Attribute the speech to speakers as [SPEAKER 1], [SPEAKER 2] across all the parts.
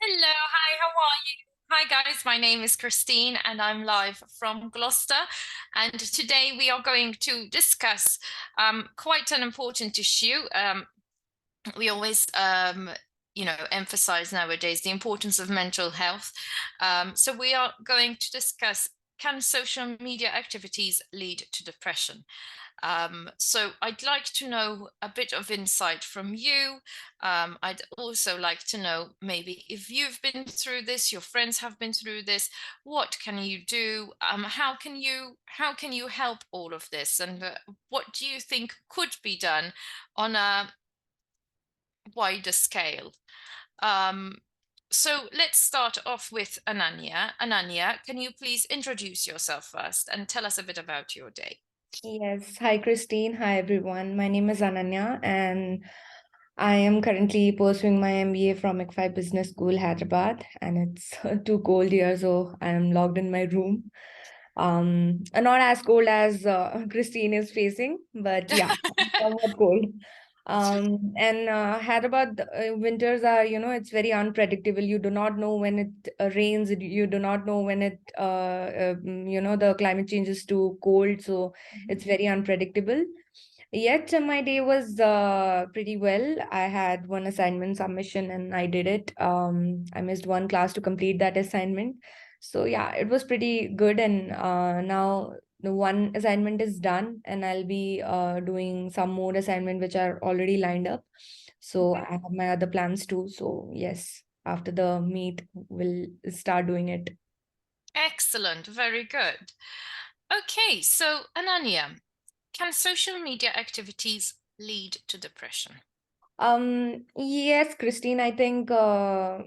[SPEAKER 1] Hello, hi, how are you? Hi guys, my name is Christine and I'm live from Gloucester. And today we are going to discuss quite an important issue. We always emphasize nowadays the importance of mental health. So we are going to discuss, can social media activities lead to depression? So I'd like to know a bit of insight from you. I'd also like to know maybe if you've been through this, your friends have been through this, what can you do? How can you help all of this? And what do you think could be done on a wider scale? Um, so let's start off with Ananya. Ananya, can you please introduce yourself first and tell us a bit about your day?
[SPEAKER 2] Yes. Hi, Christine. Hi, everyone. My name is Ananya, and I am currently pursuing my MBA from ICFI Business School, Hyderabad, and it's too cold here, so I am locked in my room. Not as cold as Christine is facing, but yeah, somewhat cold. And Hyderabad winters are, it's very unpredictable. You do not know when it rains. You do not know when the climate changes to cold. So it's very unpredictable. Yet my day was pretty well. I had one assignment submission and I did it. I missed one class to complete that assignment. So yeah, it was pretty good. And now the one assignment is done, and I'll be doing some more assignment which are already lined up. So I have my other plans too. So yes, after the meet, we'll start doing it.
[SPEAKER 1] Excellent, very good. Okay, so Ananya, can social media activities lead to depression?
[SPEAKER 2] Yes, Christine, I think now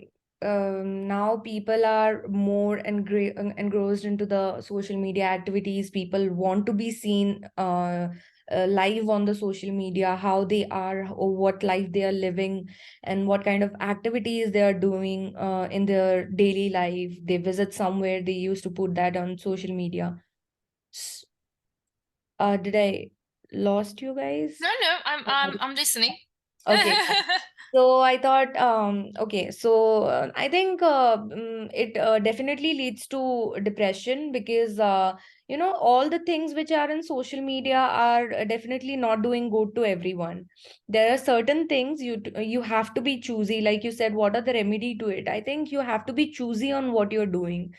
[SPEAKER 2] people are more engrossed into the social media activities. People want to be seen live on the social media, how they are or what life they are living and what kind of activities they are doing in their daily life. They visit somewhere, they used to put that on social media. S- did I lost you guys?
[SPEAKER 1] No, no, I'm listening.
[SPEAKER 2] Okay. So I thought, okay, so I think it definitely leads to depression because, all the things which are in social media are definitely not doing good to everyone. There are certain things you have to be choosy. Like you said, what are the remedy to it? I think you have to be choosy on what you're doing,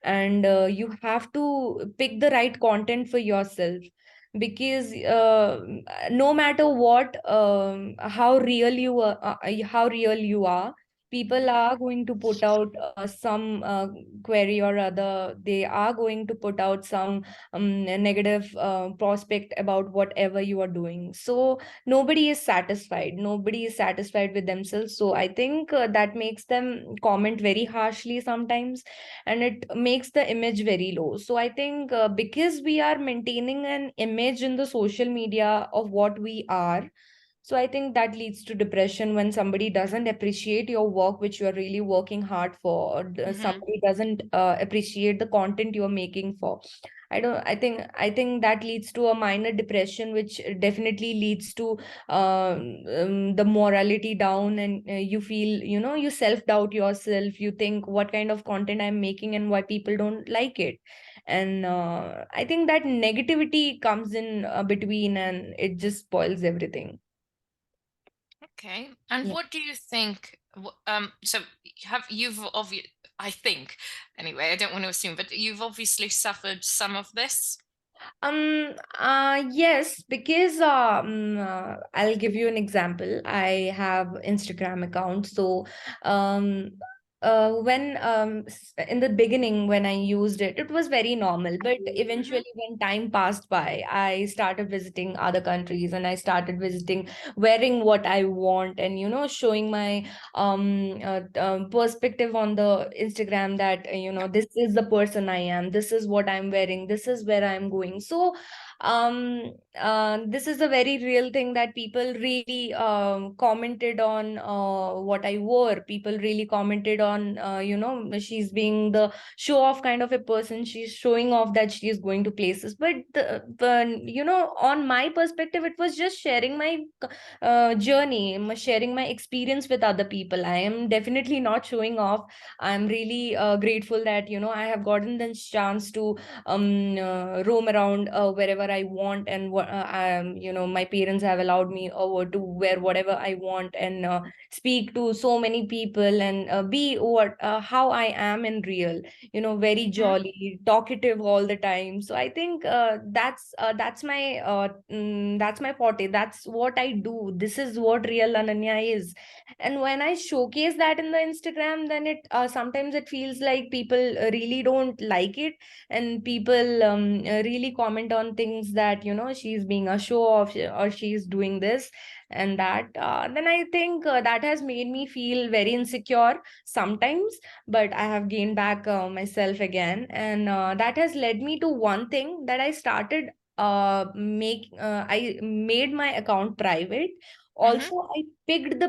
[SPEAKER 2] and you have to pick the right content for yourself because no matter what how real you are, people are going to put out some query or other. They are going to put out some negative prospect about whatever you are doing. So nobody is satisfied with themselves. So I think that makes them comment very harshly sometimes, and it makes the image very low. So I think because we are maintaining an image in the social media of what we are, so I think that leads to depression when somebody doesn't appreciate your work, which you are really working hard for, or
[SPEAKER 1] Mhm.
[SPEAKER 2] somebody doesn't appreciate the content you are making for. I think that leads to a minor depression, which definitely leads to the morality down, and you feel, you self doubt yourself. You think what kind of content I'm making and why people don't like it. And I think that negativity comes in between, and it just spoils everything.
[SPEAKER 1] Okay. And
[SPEAKER 2] Yeah.
[SPEAKER 1] what do you think? So you've obviously, I think, anyway, I don't want to assume, but you've obviously suffered some of this.
[SPEAKER 2] Yes, because I'll give you an example. I have Instagram account. So, um, in the beginning when I used it, it was very normal. But
[SPEAKER 1] Hmm.
[SPEAKER 2] eventually, when time passed by, I started visiting other countries, and I started visiting, wearing what I want, and showing my perspective on the Instagram that this is the person I am, this is what I'm wearing, this is where I'm going. So this is a very real thing that people really commented on what I wore. People really commented on, she's being the show off kind of a person. She's showing off that she is going to places. But on my perspective, it was just sharing my journey, sharing my experience with other people. I am definitely not showing off. I'm really grateful that, I have gotten this chance to roam around wherever I want, and my parents have allowed me to wear whatever I want, and speak to so many people, and be how I am in real, very
[SPEAKER 1] Mhm.
[SPEAKER 2] jolly, talkative all the time. So I think that's my forte. That's what I do. This is what real Ananya is. And when I showcase that in the Instagram, then it sometimes it feels like people really don't like it, and people really comment on things that, she's being a show off, or she's doing this and that. Then I think that has made me feel very insecure sometimes, but I have gained back myself again, and that has led me to one thing that I started I made my account private.
[SPEAKER 1] Mhm.
[SPEAKER 2] Also, I picked the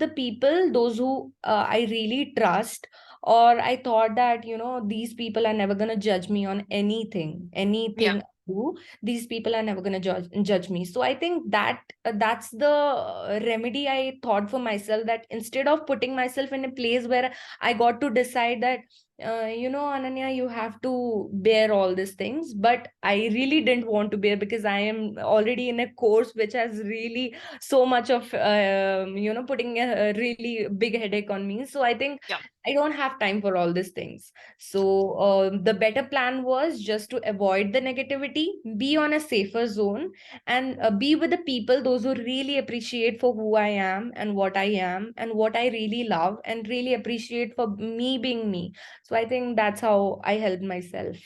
[SPEAKER 2] people those who I really trust, or I thought that, these people are never going to judge me on
[SPEAKER 1] Yeah.
[SPEAKER 2] anything I do. These people are never going to judge me. So I think that that's the remedy I thought for myself, that instead of putting myself in a place where I got to decide that, Ananya, you have to bear all these things, but I really didn't want to bear, because I am already in a course which has really so much of, putting a really big headache on me. So I think
[SPEAKER 1] Yeah.
[SPEAKER 2] I don't have time for all these things. So the better plan was just to avoid the negativity, be on a safer zone, and be with the people, those who really appreciate for who I am and what I am and what I really love, and really appreciate for me being me. So I think that's how I helped myself.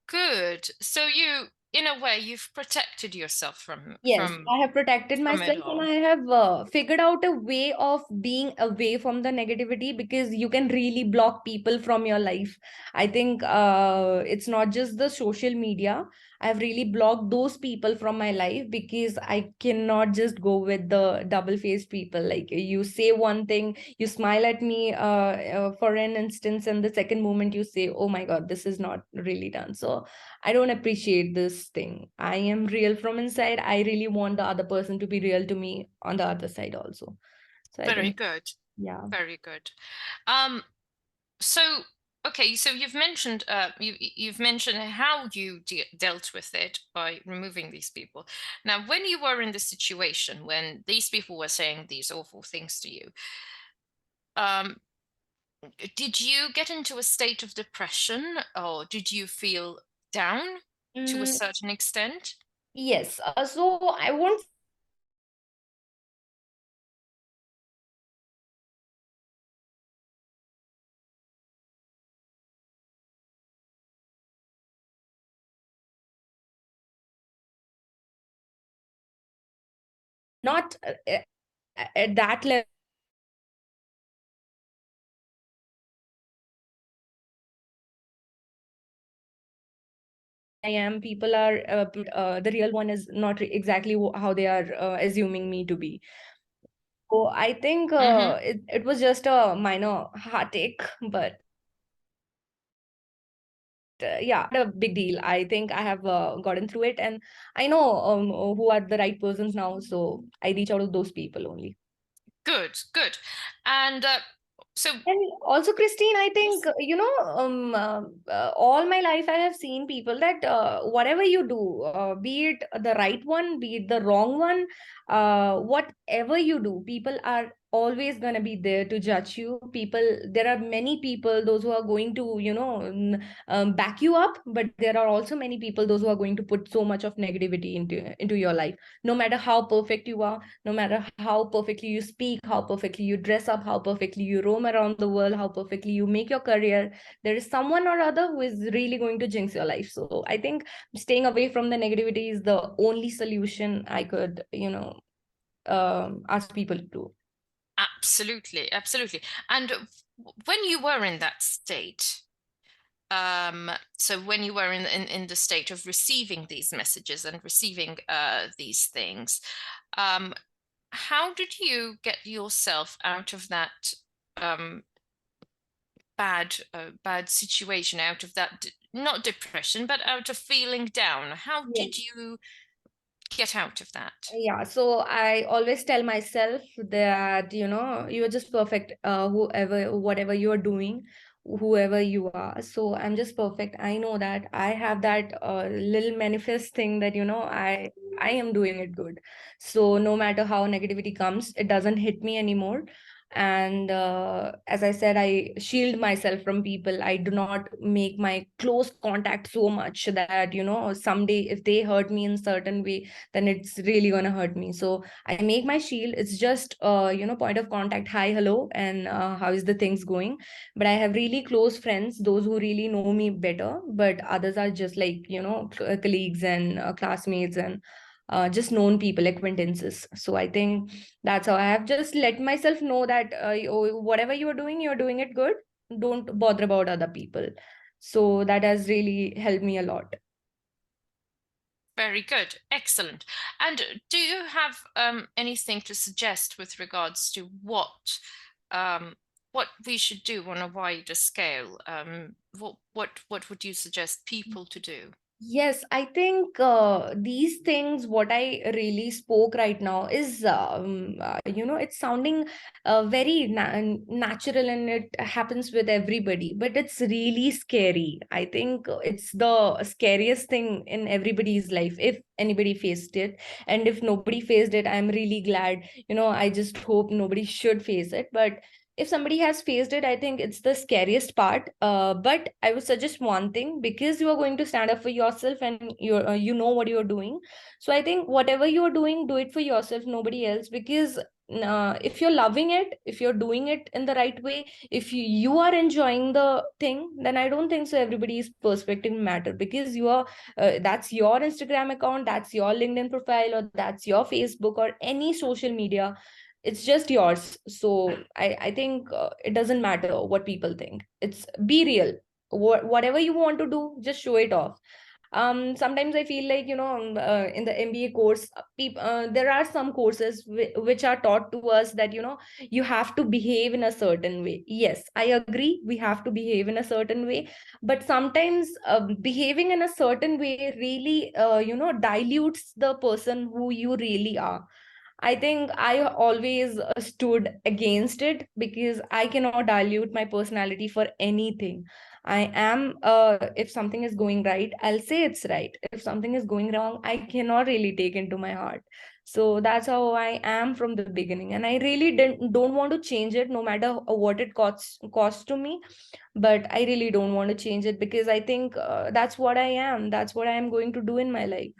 [SPEAKER 1] Good. So you, in a way, you've protected yourself
[SPEAKER 2] Yes, I have protected
[SPEAKER 1] from it
[SPEAKER 2] myself, and
[SPEAKER 1] all.
[SPEAKER 2] I have figured out a way of being away from the negativity, because you can really block people from your life. I think it's not just the social media. I've really blocked those people from my life, because I cannot just go with the double-faced people. Like, you say one thing, you smile at me for an instance, and the second moment you say, "Oh my God, this is not really done." So I don't appreciate this thing. I am real from inside. I really want the other person to be real to me on the other side also. So I
[SPEAKER 1] Very
[SPEAKER 2] think,
[SPEAKER 1] good.
[SPEAKER 2] yeah.
[SPEAKER 1] Very good. Um, so okay, so you've mentioned how you dealt with it by removing these people. Now, when you were in the situation when these people were saying these awful things to you, um, did you get into a state of depression, or did you feel down to a
[SPEAKER 2] Mm,
[SPEAKER 1] certain extent?
[SPEAKER 2] yes. So I won't not at that level. I am. People are the real one is not exactly how they are assuming me to be. So I think
[SPEAKER 1] Mm-hmm.
[SPEAKER 2] it was just a minor heartache, but yeah, not a big deal. I think I have gotten through it, and I know who are the right persons now. So I reach out to those people only.
[SPEAKER 1] Good, good. And so
[SPEAKER 2] And also, Christine, I think,
[SPEAKER 1] yes.
[SPEAKER 2] all my life I have seen people that whatever you do, be it the right one, be it the wrong one, whatever you do, people are always going to be there to judge you. There are many people, those who are going to, back you up, but there are also many people, those who are going to put so much of negativity into your life. No matter how perfect you are, no matter how perfectly you speak, how perfectly you dress up, how perfectly you roam around the world, how perfectly you make your career, there is someone or other who is really going to jinx your life. So I think staying away from the negativity is the only solution I could, ask people to do.
[SPEAKER 1] Absolutely, absolutely. And when you were in that state, So when you were in the state of receiving these messages and receiving these things, how did you get yourself out of that bad situation, out of that not depression, but out of feeling down? How
[SPEAKER 2] Yes.
[SPEAKER 1] did you get out of that?
[SPEAKER 2] Yeah, so I always tell myself that, you're just perfect, whatever you're doing, whoever you are. So I'm just perfect. I know that I have that little manifest thing that, I am doing it good. So no matter how negativity comes, it doesn't hit me anymore. And as I said, I shield myself from people. I do not make my close contact so much that, someday if they hurt me in certain way, then it's really gonna hurt me. So I make my shield. It's just point of contact, hi, hello, and how is the things going. But I have really close friends, those who really know me better, but others are just like, colleagues and classmates and just known people, acquaintances. So I think that's how I have just let myself know that whatever you're doing it good. Don't bother about other people. So that has really helped me a lot.
[SPEAKER 1] Very good, excellent. And do you have anything to suggest with regards to um, what we should do on a wider scale? What would you suggest people to do?
[SPEAKER 2] Yes, I think these things, what I really spoke right now is, it's sounding very natural and it happens with everybody, but it's really scary. I think it's the scariest thing in everybody's life if anybody faced it. And if nobody faced it, I'm really glad. I just hope nobody should face it. But if somebody has faced it, I think it's the scariest part. But I would suggest one thing, because you are going to stand up for yourself and you know what you're doing. So I think whatever you're doing, do it for yourself, nobody else. Because if you're loving it, if you're doing it in the right way, if you are enjoying the thing, then I don't think so everybody's perspective matter. Because you are that's your Instagram account, that's your LinkedIn profile, or that's your Facebook or any social media. It's just yours. So I think it doesn't matter what people think. It's be real. Whatever you want to do, just show it off. Sometimes I feel like, in the MBA course, there are some courses which are taught to us that, you have to behave in a certain way. Yes, I agree, we have to behave in a certain way. But sometimes behaving in a certain way really dilutes the person who you really are. I think I always stood against it, because I cannot dilute my personality for anything. I am, if something is going right, I'll say it's right. If something is going wrong, I cannot really take into my heart. So that's how I am from the beginning. And I really don't want to change it, no matter what it costs to me. But I really don't want to change it, because I think that's what I am. That's what I am going to do in my life.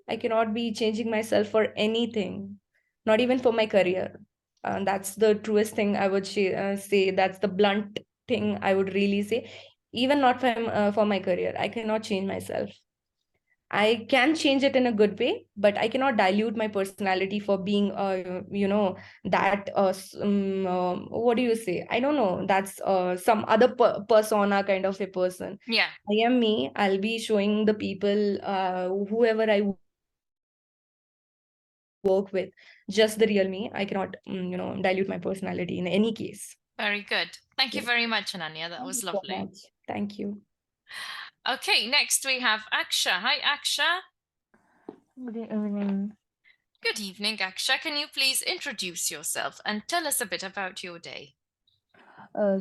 [SPEAKER 2] I cannot be changing myself for anything, not even for my career. That's the truest thing I would say. That's the blunt thing I would really say. Even not for my career, I cannot change myself. I can change it in a good way, but I cannot dilute my personality for being, that, what do you say? I don't know. That's some other persona kind of a person.
[SPEAKER 1] Yeah,
[SPEAKER 2] I am me. I'll be showing the people, whoever I work with, just the real me. I cannot, dilute my personality in any case.
[SPEAKER 1] very good. Thank you
[SPEAKER 2] Yes.
[SPEAKER 1] very much, Ananya. That
[SPEAKER 2] Thank you
[SPEAKER 1] was
[SPEAKER 2] so
[SPEAKER 1] lovely.
[SPEAKER 2] much. Thank you.
[SPEAKER 1] Okay, next we have Aksha. Hi, Aksha.
[SPEAKER 3] Good evening.
[SPEAKER 1] Good evening, Aksha. Can you please introduce yourself and tell us a bit about your day?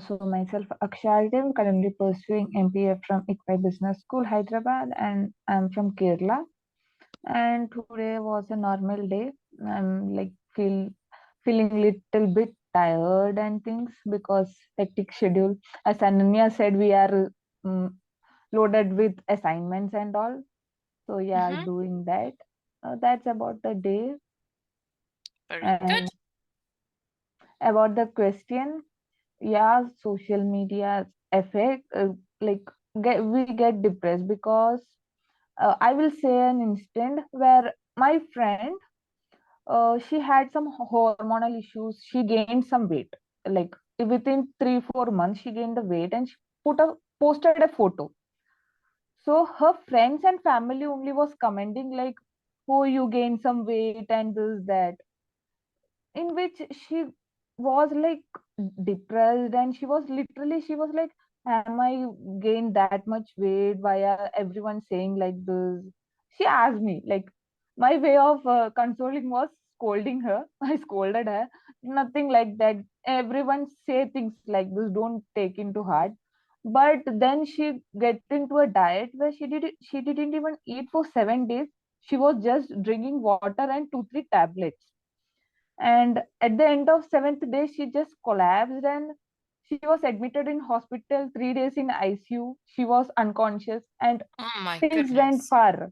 [SPEAKER 3] So myself, Akshay, I'm currently pursuing MPA from ICFI Business School, Hyderabad, and I'm from Kerala. And today was a normal day. I'm like feeling little bit tired and things because hectic schedule. As Ananya said, we are loaded with assignments and all. So yeah,
[SPEAKER 1] Mm-hmm.
[SPEAKER 3] doing that. That's about the day.
[SPEAKER 1] Very good.
[SPEAKER 3] And about the question, yeah, social media effect, like we get depressed because I will say an instant where my friend, she had some hormonal issues. She gained some weight, like within 3 4 months she gained the weight, and she put a posted a photo. So her friends and family only was commenting like, oh, you gained some weight and this, that, in which she was like depressed, and she was like, am I gained that much weight? Why are everyone saying like this? She asked me, like, my way of consoling was scolding her. I scolded her. Nothing like that. Everyone say things like this, don't take into heart. But then she get into a diet where she didn't even eat for 7 days. She was just drinking water and 2 3 tablets, and at the end of seventh day she just collapsed, and she was admitted in hospital, 3 days in ICU. She was unconscious, and
[SPEAKER 1] Oh my
[SPEAKER 3] things went
[SPEAKER 1] goodness.
[SPEAKER 3] far.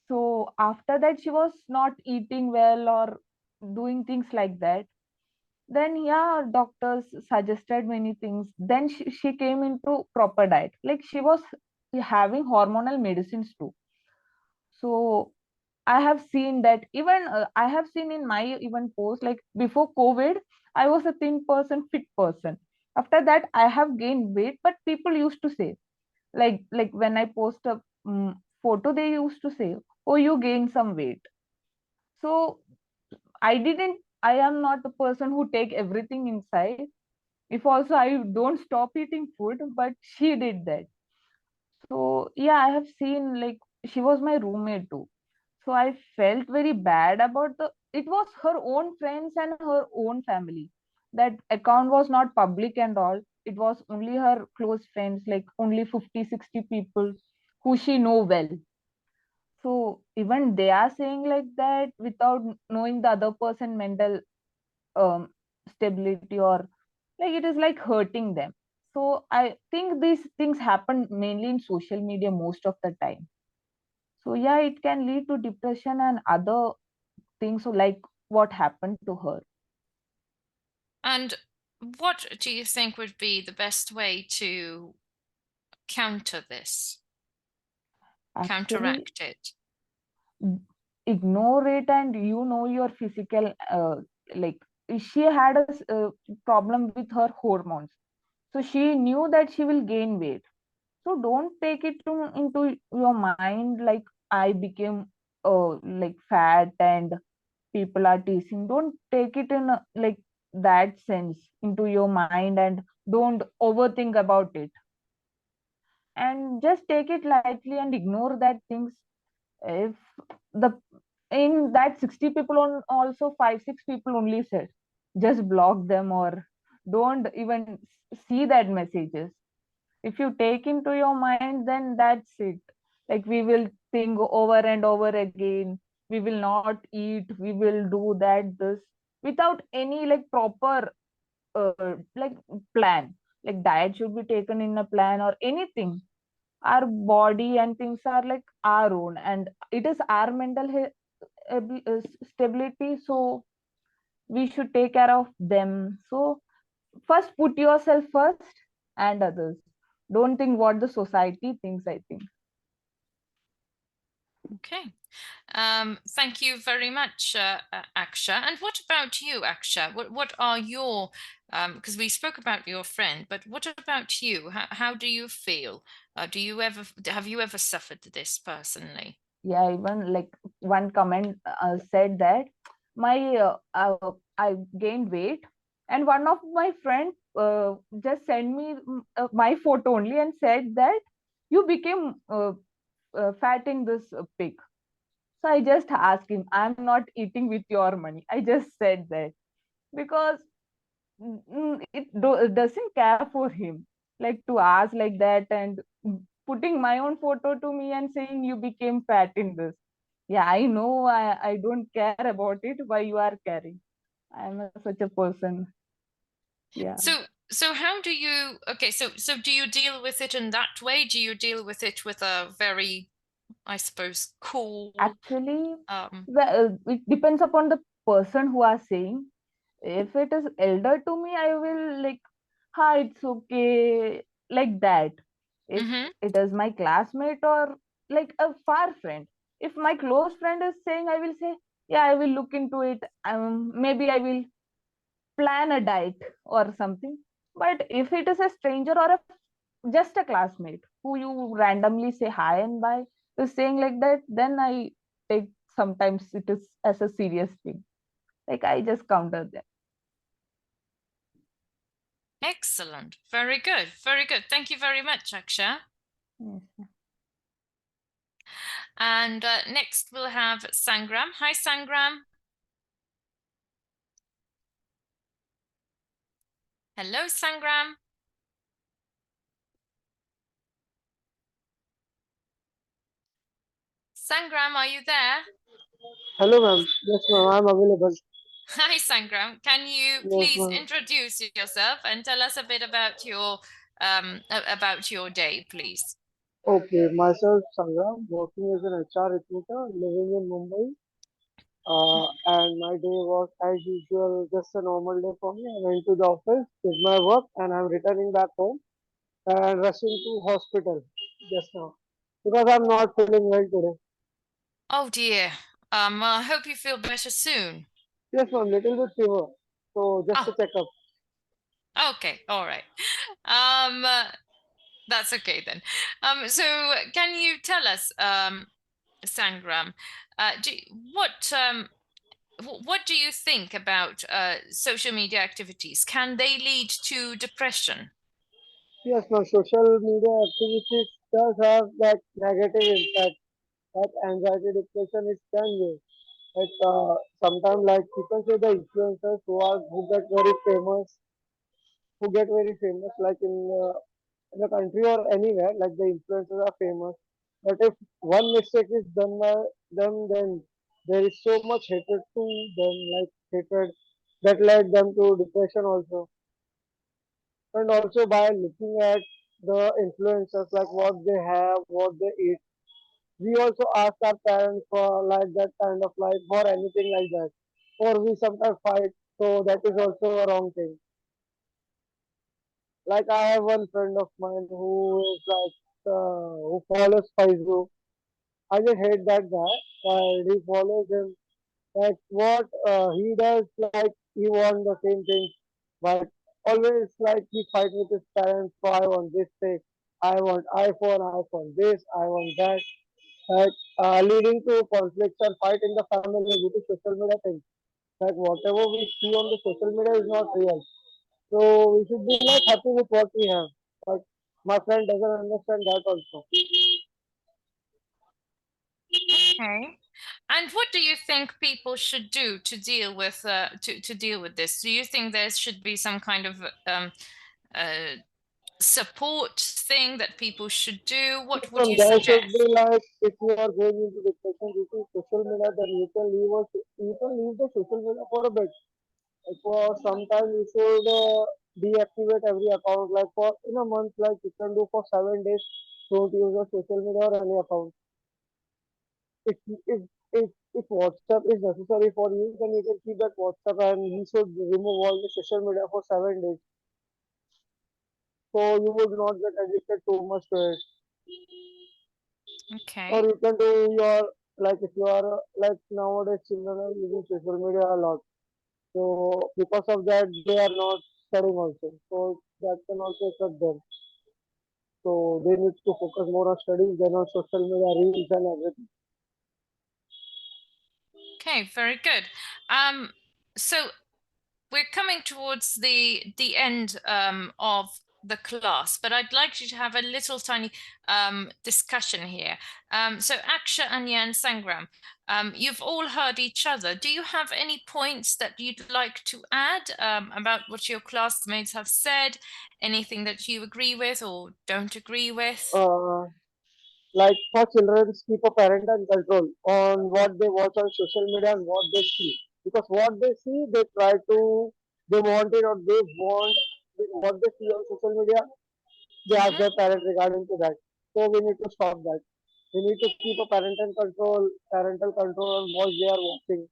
[SPEAKER 3] So after that she was not eating well or doing things like that. Then yeah, doctors suggested many things. Then she came into proper diet, like she was having hormonal medicines too. So I have seen that. Even I have seen in my even post, like before COVID, I was a thin person, fit person. After that, I have gained weight, but people used to say, like when I post a photo, they used to say, "Oh, you gained some weight." So I didn't. I am not the person who take everything inside. If also I don't stop eating food, but she did that. So yeah, I have seen, like, she was my roommate too. So I felt very bad about the, it was her own friends and her own family. That account was not public and all. It was only her close friends, like only 50, 60 people who she know well. So even they are saying like that without knowing the other person mental um, stability, or like it is like hurting them. So I think these things happen mainly in social media most of the time. So yeah, it can lead to depression and other things, so like what happened to her.
[SPEAKER 1] And what do you think would be the best way to counter this,
[SPEAKER 3] Actually,
[SPEAKER 1] counteract it?
[SPEAKER 3] ignore it, and you know your physical like, she had a problem with her hormones, so she knew that she will gain weight. So don't take it into your mind like, I became like fat and people are teasing. Don't take it in like that sense into your mind, and don't overthink about it, and just take it lightly and ignore that things. If the, in that 60 people on, also 5 6 people only said, just block them, or don't even see that messages. If you take into your mind, then that's it. Like, we will think over and over again, we will not eat, we will do that, this, without any like proper like plan. Like diet should be taken in a plan or anything. Our body and things are like our own, and it is our mental stability, so we should take care of them. So first put yourself first, and others. Don't think what the society thinks, I think.
[SPEAKER 1] Okay. Thank you very much, Aksha. And what about you, Aksha? What are your, because we spoke about your friend, but what about you? How do you feel? Have you ever suffered this personally?
[SPEAKER 3] Yeah, even like one comment said that my I gained weight, and one of my friend just sent me my photo only and said that you became fat in this pic. So I just asked him, I'm not eating with your money. I just said that because it doesn't care for him, like to ask like that, and putting my own photo to me and saying you became fat in this. Yeah, I know, I don't care about it. Why you are caring? I'm such a person. Yeah.
[SPEAKER 1] So how do you, okay, so do you deal with it in that way? Do you deal with it with a very, I suppose, cool,
[SPEAKER 3] Actually,
[SPEAKER 1] um,
[SPEAKER 3] it depends upon the person who are saying. If it is elder to me, I will like, hi, it's okay, like that. If
[SPEAKER 1] mm-hmm.
[SPEAKER 3] it is my classmate or like a far friend, if my close friend is saying, I will say, yeah, I will look into it. Maybe I will plan a diet or something. But if it is a stranger or a just a classmate who you randomly say hi and bye is saying like that, then I take sometimes it is as a serious thing. Like I just counter that.
[SPEAKER 1] Excellent. Very good. Very good. Thank you very much, Aksha.
[SPEAKER 3] Yes.
[SPEAKER 1] And next we'll have Sangram. Hi, Sangram. Hello, Sangram. Sangram, are you there?
[SPEAKER 4] Hello, ma'am. Yes, ma'am. I'm available.
[SPEAKER 1] Hi, Sangram. Can you
[SPEAKER 4] Yes,
[SPEAKER 1] please
[SPEAKER 4] ma'am.
[SPEAKER 1] introduce yourself and tell us a bit about your day, please?
[SPEAKER 4] Okay, myself, Sangram, working as an HR recruiter, living in Mumbai. And my day was as usual, just a normal day for me. I went to the office, did my work, and I'm returning back home and rushing to hospital just now because I'm not feeling well today.
[SPEAKER 1] Oh dear. I hope you feel better soon.
[SPEAKER 4] Yes, ma'am. Little bit fever. So just
[SPEAKER 1] Oh,
[SPEAKER 4] to check up.
[SPEAKER 1] okay. All right. Um, uh, that's okay then. So can you tell us, Sangram, do, what what do you think about social media activities? Can they lead to depression?
[SPEAKER 4] Yes, ma'am. Social media activities does have that negative impact. That anxiety depression is dangerous. Like sometimes like you can say the influencers who get very famous like in the country or anywhere, like the influencers are famous. But if one mistake is done by them, then there is so much hatred to them, like hatred that led them to depression also. And also by looking at the influencers, like what they have, what they eat, we also ask our parents for like that kind of life or anything like that. Or we sometimes fight, so that is also a wrong thing. Like I have one friend of mine who is like who follows Facebook. I just hate that guy. And he follows him. Like what he does, like he wants the same thing, but always like he fight with his parents. So I want this thing. I want iPhone. I want this. I want that. Like leading to conflicts and fight in the family due to social media things. Like whatever we see on the social media is not real. So we should be like happy with what we have. Like my friend doesn't understand that also.
[SPEAKER 1] Okay. And what do you think people should do to deal with to deal with this? Do you think there should be some kind of uh, support thing that people should do? What would
[SPEAKER 4] And
[SPEAKER 1] you
[SPEAKER 4] there should be
[SPEAKER 1] suggest?
[SPEAKER 4] like if you are going into depression due to social media, then you can leave the social media for a bit. Like for sometime you should deactivate every account. Like for in a month, like you can do for 7 days. Don't use the social media or any account. If if if WhatsApp is necessary for you, then you can keep that WhatsApp and you should remove all the social media for 7 days. So you would not get addicted too much to it. Or
[SPEAKER 1] Okay.
[SPEAKER 4] you can do your like if you are like nowadays children are using social media a lot. So because of that they are not studying also. So that can also affect them. So they need to focus more on studies than on social media reels and everything.
[SPEAKER 1] Okay, very good. So we're coming towards the end of the class, but I'd like you to have a little tiny discussion here. So Aksha, Anya, and Sangram, you've all heard each other. Do you have any points that you'd like to add about what your classmates have said? Anything that you agree with or don't agree with?
[SPEAKER 4] Uh, like for children, keep a parental control on what they watch on social media and what they see. Because what they see, they want it or they want what they see on social media, they ask
[SPEAKER 1] Hmm.
[SPEAKER 4] their parents regarding to that. So we need to stop that. We need to keep a parental control on what they are watching.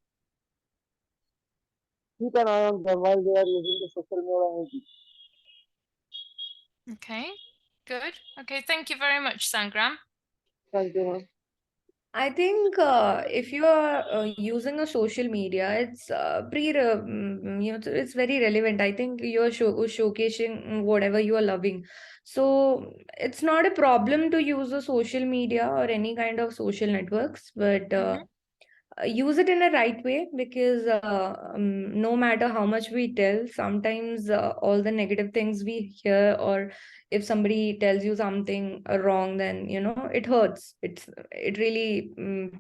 [SPEAKER 4] Keep an eye on them while they are using the social media.
[SPEAKER 1] Okay, good. Okay, thank you very much, Sangram.
[SPEAKER 4] Thank you, ma'am.
[SPEAKER 2] I think if you are using a social media, it's it's very relevant. I think you're showcasing whatever you are loving. So it's not a problem to use the social media or any kind of social networks, but
[SPEAKER 1] Mhm.
[SPEAKER 2] use it in a right way, because no matter how much we tell, sometimes all the negative things we hear, or if somebody tells you something wrong, then it hurts. It really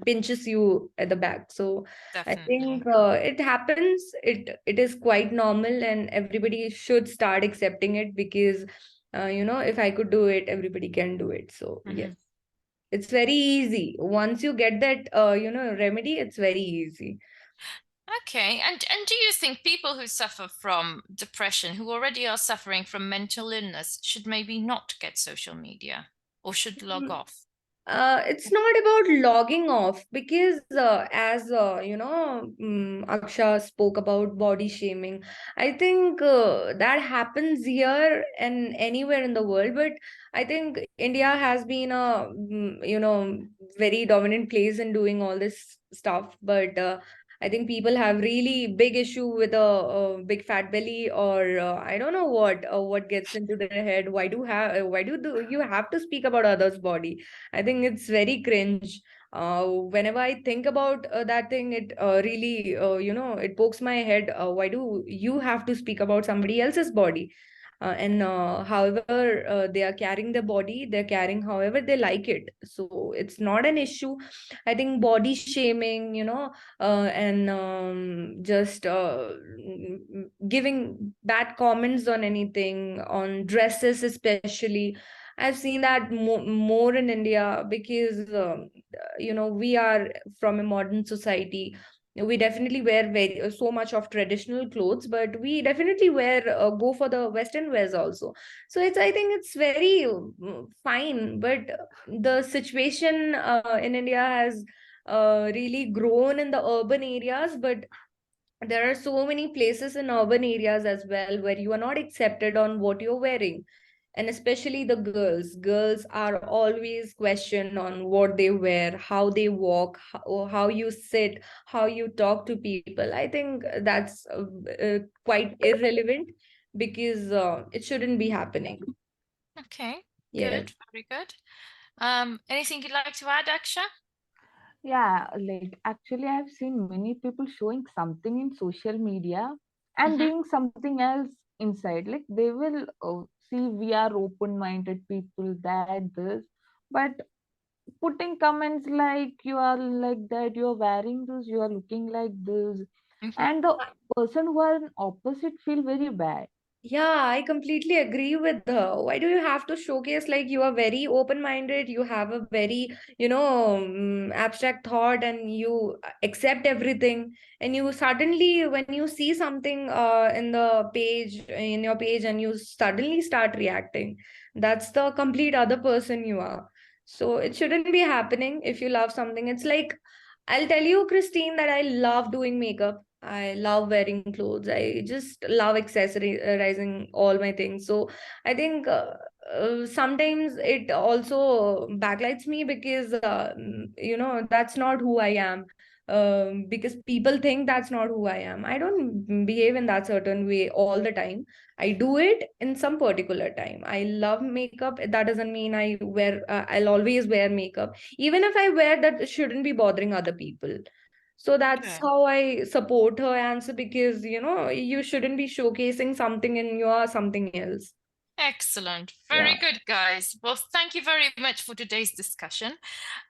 [SPEAKER 2] pinches you at the back. So I
[SPEAKER 1] Definitely.
[SPEAKER 2] think it happens. It is quite normal, and everybody should start accepting it, because if I could do it, everybody can do it. So yes.
[SPEAKER 1] Mhm.
[SPEAKER 2] It's very easy. Once you get that, remedy, it's very easy.
[SPEAKER 1] Okay, and do you think people who suffer from depression, who already are suffering from mental illness, should maybe not get social media or should log
[SPEAKER 2] Mm,
[SPEAKER 1] off?
[SPEAKER 2] it's not about logging off, because as Aksha spoke about body shaming. I think that happens here and anywhere in the world, but I think India has been a very dominant place in doing all this stuff. But I think people have really big issue with a big fat belly, or I don't know what gets into their head. Why do you have to speak about others' body? I think it's very cringe. Whenever I think about that thing, it really, it pokes my head. Why do you have to speak about somebody else's body? And however they are carrying the body, they're carrying however they like it. So it's not an issue. I think body shaming, and just giving bad comments on anything, on dresses especially. I've seen that more in India, because we are from a modern society. We definitely wear so much of traditional clothes, but we definitely go for the Western wears also. So I think it's very fine, but the situation in India has really grown in the urban areas, but there are so many places in urban areas as well where you are not accepted on what you're wearing. And especially the girls are always questioned on what they wear, how they walk, how you sit, how you talk to people. I think that's quite irrelevant, because it shouldn't be happening.
[SPEAKER 1] Okay,
[SPEAKER 2] Yes.
[SPEAKER 1] good, very good. Anything you'd like to add, Aksha?
[SPEAKER 3] Yeah, like actually, I've seen many people showing something in social media and
[SPEAKER 1] Mm-hmm.
[SPEAKER 3] being something else inside. Like they will see we are open-minded people, that this, but putting comments like you are like that, you are wearing this, you are looking like this,
[SPEAKER 1] Mm-hmm.
[SPEAKER 3] and the person who are in opposite feel very bad.
[SPEAKER 2] Yeah, I completely agree with her. Why do you have to showcase like you are very open-minded, you have a very, abstract thought, and you accept everything, and you suddenly, when you see something in your page, and you suddenly start reacting, that's the complete other person you are. So it shouldn't be happening. If you love something, it's like, I'll tell you, Christine, that I love doing makeup. I love wearing clothes. I just love accessorizing all my things. So I think sometimes it also backlights me, because that's not who I am. Because people think that's not who I am. I don't behave in that certain way all the time. I do it in some particular time. I love makeup. That doesn't mean I'll always wear makeup. Even if I wear, that shouldn't be bothering other people. So that's
[SPEAKER 1] Good.
[SPEAKER 2] how I support her answer, because you shouldn't be showcasing something and you are something else.
[SPEAKER 1] Excellent.
[SPEAKER 2] Yeah.
[SPEAKER 1] Very good, guys. Well, thank you very much for today's discussion.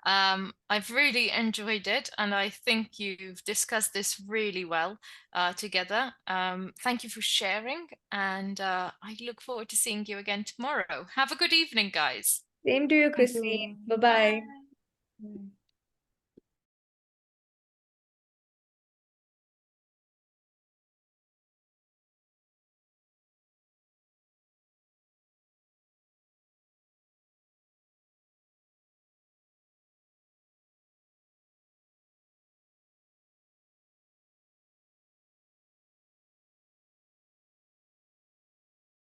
[SPEAKER 1] I've really enjoyed it, and I think you've discussed this really well together. Thank you for sharing, and I look forward to seeing you again tomorrow. Have a good evening, guys.
[SPEAKER 2] Same to you,
[SPEAKER 3] Thank
[SPEAKER 2] Christine.
[SPEAKER 3] you.
[SPEAKER 2] Bye bye.
[SPEAKER 1] Bye.
[SPEAKER 3] Bye.